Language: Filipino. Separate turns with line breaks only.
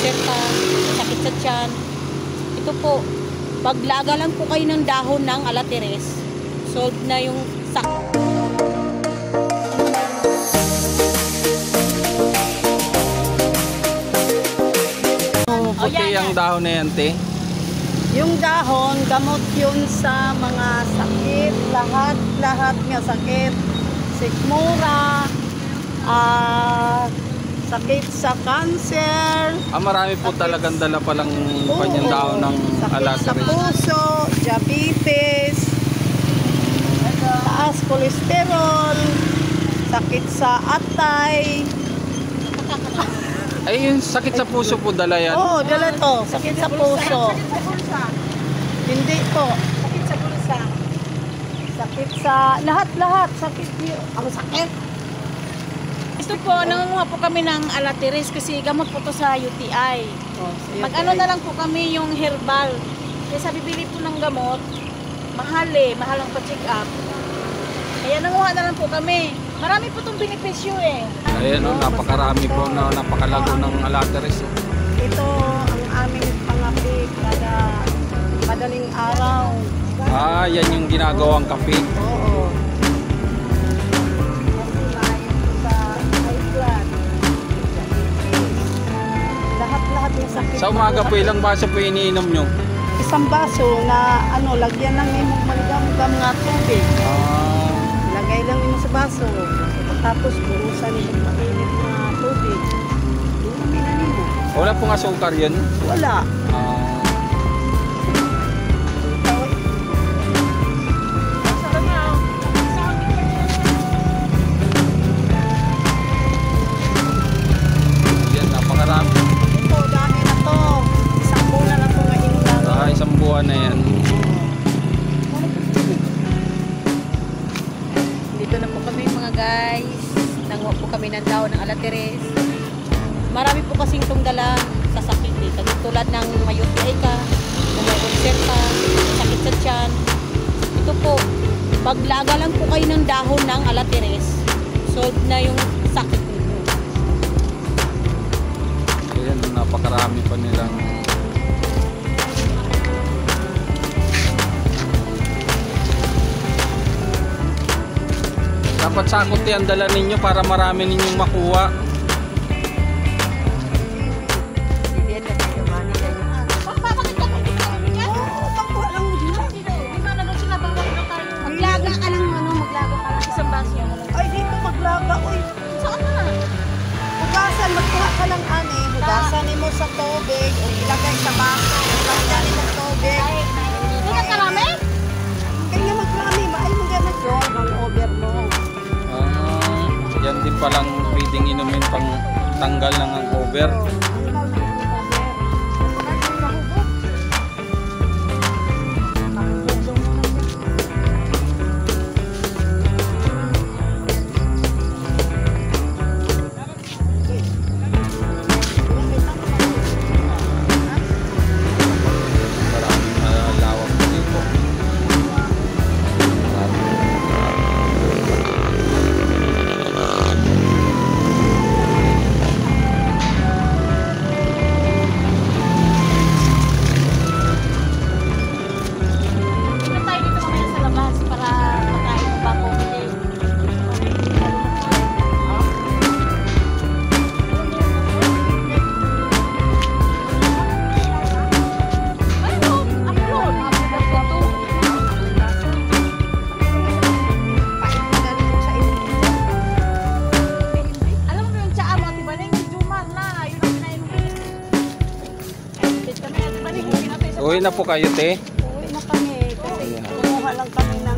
konserta, sakit sa tiyan. Ito po, paglaga lang po kayo ng dahon ng alateres, solve na yung sakit.
Puti ang dahon na yan, te?
Yung dahon, gamot yun sa mga sakit, lahat nga sakit. Sikmura, sakit sa cancer.
Marami po talagang dala palang kanyang dahon ng alateres.
Sakit sa puso, diabetes, taas kolesterol, sakit sa atay.
Ay, yung sakit sa puso po dala yan?
Oo, dala to. Sakit sa puso. Hindi po.
Sakit sa bulsa.
Sakit sa lahat. Sakit yun. Ako sakit.
Ito po, nangunguha po kami ng alateres kasi gamot po to sa UTI. Mag-ano na lang po kami yung herbal. Kaya sa bibili po ng gamot, mahal ang pa-check up. Kaya nanguha na lang po kami. Marami po itong benepisyo eh.
Ayan o, napakarami po na napakalago ng alateres.
Ito ang aming pangapi kada madaling araw.
Yan yung ginagawang kape.
Oo. Kasi maayon sa high blood. Lahat yung sakit.
Sa umaga po, ilang baso po iniinom nyo?
Isang baso na lagyan ng imong manggam-gam nga tubig. Lagay lang mo sa baso. Tapos buhusan mo mainit na tubig. Duminan mo.
Wala pong asukar yun?
Wala.
Yan, napakarami.
Ito, dami na to. Isang buwan na to ngayon lang.
Isang buwan na yan.
Dito na po kami mga guys. Nanguha po kami ng dahon ng alateres. Marami po kasing itong dala sa sakit eh. Tulad ng may UTI ka, kung may konserta, sakit sa tiyan. Ito po, paglaga lang po kayo ng dahon ng alateres, solve na yung sakit nito.
Ayan, napakarami pa nilang dapat sakot yan dala ninyo para marami ninyong makuha.
Maglaga ka lang, isang baso.
Ay, dito maglaga. Uy,
Saan na?
hugasan. Magkuha ka lang, hugasan mo sa tubig. O ilagay sa baso. Lagyan mo sa tubig.
Hindi ka karami?
Kaya magkrami. Maay mo ganit yun. Ang over mo.
Yan din palang pwedeng inumin pang tanggal ng hangover. Maraming lawak po dito. Uwi na po kayo, te.
Uwi na kami. Kasi kumuha lang kami na